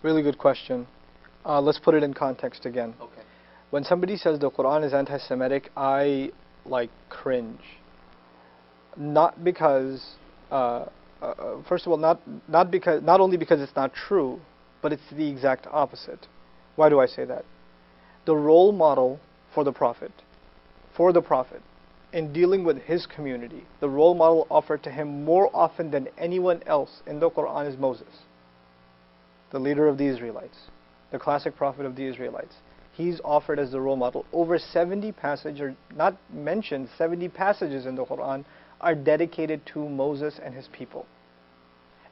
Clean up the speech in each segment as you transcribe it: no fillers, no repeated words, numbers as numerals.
Really good question. Let's put it in context again. Okay. When somebody says the Quran is anti-Semitic, I cringe. Not because, first of all, not only because it's not true, but it's the exact opposite. Why do I say that? The role model for the Prophet, in dealing with his community, the role model offered to him more often than anyone else in the Quran is Moses, the leader of the Israelites, the classic prophet of the Israelites. He's offered as the role model. Over 70 passages, or not mentioned, 70 passages in the Quran are dedicated to Moses and his people,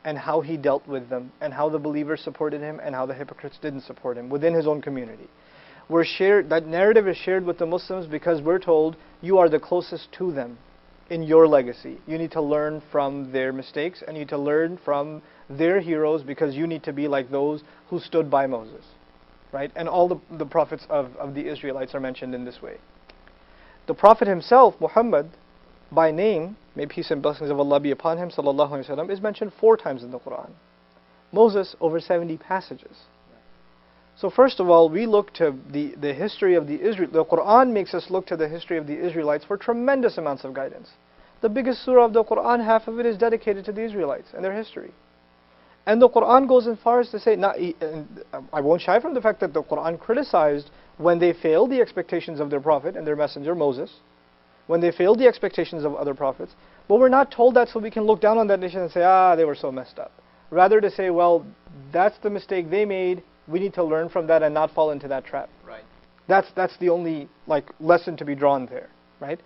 and how he dealt with them, and how the believers supported him, and how the hypocrites didn't support him within his own community. That narrative is shared with the Muslims because we're told you are the closest to them in your legacy. You need to learn from their mistakes, and you need to learn from their heroes, because you need to be like those who stood by Moses, right? And all the prophets of the Israelites are mentioned in this way. The Prophet himself, Muhammad, by name, may peace and blessings of Allah be upon him, sallallahu alaihi wasallam, is mentioned 4 times in the Quran. Moses, over 70 passages. So first of all, we look to the history of the Quran makes us look to the history of the Israelites for tremendous amounts of guidance. The biggest surah of the Quran, half of it is dedicated to the Israelites and their history. And the Quran goes as far as to say, I won't shy from the fact that the Quran criticized when they failed the expectations of their prophet and their messenger, Moses, when they failed the expectations of other prophets. But we're not told that so we can look down on that nation and say, they were so messed up. Rather to say, well, that's the mistake they made. We need to learn from that and not fall into that trap. Right. That's the only lesson to be drawn there, right?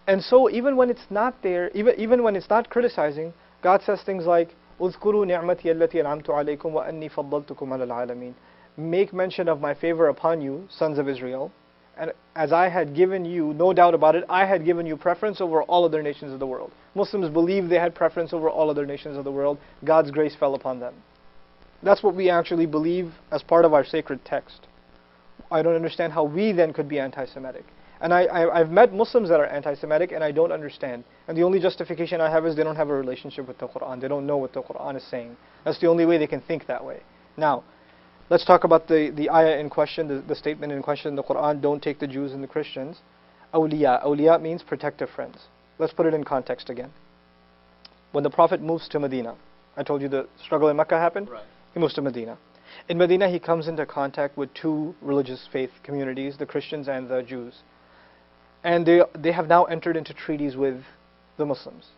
And so even when it's not there, even when it's not criticizing, God says things like, "Uzkuru ni'mati allati an'amtu alaykum wa anni faddaltukum 'ala al-'alamin." Make mention of my favor upon you, sons of Israel, and as I had given you, no doubt about it, I had given you preference over all other nations of the world. Muslims believe they had preference over all other nations of the world. God's grace fell upon them. That's what we actually believe as part of our sacred text. I don't understand how we then could be anti-Semitic. And I've met Muslims that are anti-Semitic, and I don't understand. And the only justification I have is they don't have a relationship with the Quran. They don't know what the Quran is saying. That's the only way they can think that way. Now, let's talk about the ayah in question, the statement in question in the Quran, don't take the Jews and the Christians. Awliya. Awliya means protective friends. Let's put it in context again. When the Prophet moves to Medina, I told you the struggle in Mecca happened. Right. He moves to Medina. In Medina, he comes into contact with 2 religious faith communities, the Christians and the Jews. And they have now entered into treaties with the Muslims.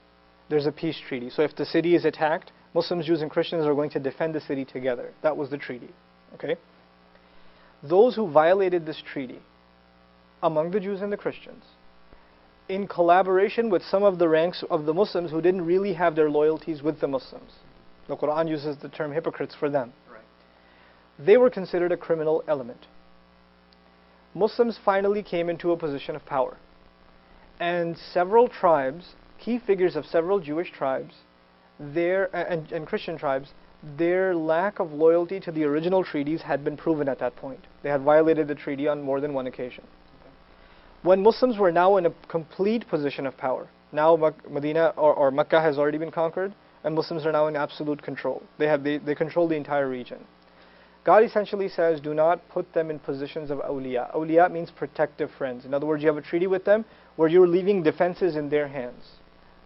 There's a peace treaty. So if the city is attacked, Muslims, Jews, and Christians are going to defend the city together. That was the treaty. Okay? Those who violated this treaty, among the Jews and the Christians, in collaboration with some of the ranks of the Muslims who didn't really have their loyalties with the Muslims. The Quran uses the term hypocrites for them. Right. They were considered a criminal element. Muslims finally came into a position of power. And several tribes, key figures of several Jewish tribes, and Christian tribes, their lack of loyalty to the original treaties had been proven at that point. They had violated the treaty on more than one occasion. Okay. When Muslims were now in a complete position of power, now Medina or Mecca has already been conquered, and Muslims are now in absolute control. They control the entire region. God essentially says, do not put them in positions of awliya. Awliya means protective friends. In other words, you have a treaty with them where you're leaving defenses in their hands.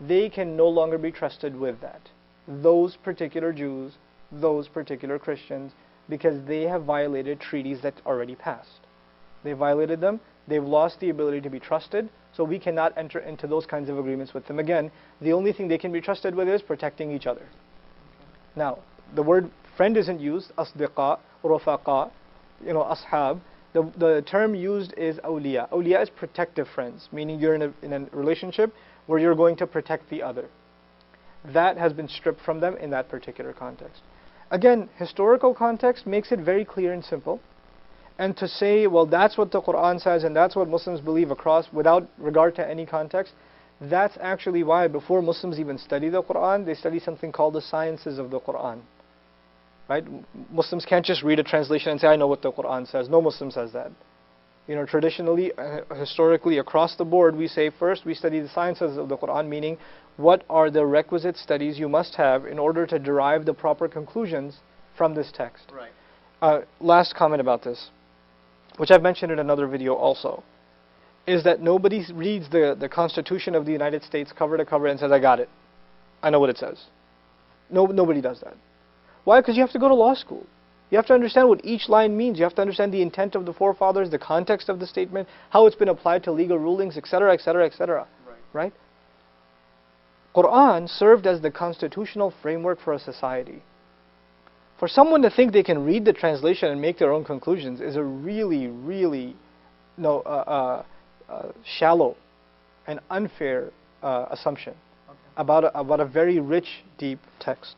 They can no longer be trusted with that. Those particular Jews, those particular Christians, because they have violated treaties that already passed. They violated them. They've lost the ability to be trusted. So we cannot enter into those kinds of agreements with them again. The only thing they can be trusted with is protecting each other. Now, the word friend isn't used, asdiqa, rafaqa, ashab. The term used is awliya. Awliya is protective friends, meaning you're in a relationship where you're going to protect the other. That has been stripped from them in that particular context. Again, historical context makes it very clear and simple. And to say, well, that's what the Quran says and that's what Muslims believe across without regard to any context, that's actually why before Muslims even study the Quran, they study something called the sciences of the Quran. right? Muslims can't just read a translation and say, I know what the Quran says. No Muslim says that. You know, traditionally, historically, across the board, we say first we study the sciences of the Quran, meaning what are the requisite studies you must have in order to derive the proper conclusions from this text. Right. Last comment about this, which I've mentioned in another video also, is that nobody reads the Constitution of the United States cover to cover and says, I got it. I know what it says. Nobody does that. Why? Because you have to go to law school. You have to understand what each line means. You have to understand the intent of the forefathers, the context of the statement, how it's been applied to legal rulings, etc., etc., etc. Right? Quran served as the constitutional framework for a society. For someone to think they can read the translation and make their own conclusions is a really, really shallow and unfair assumption about a very rich, deep text.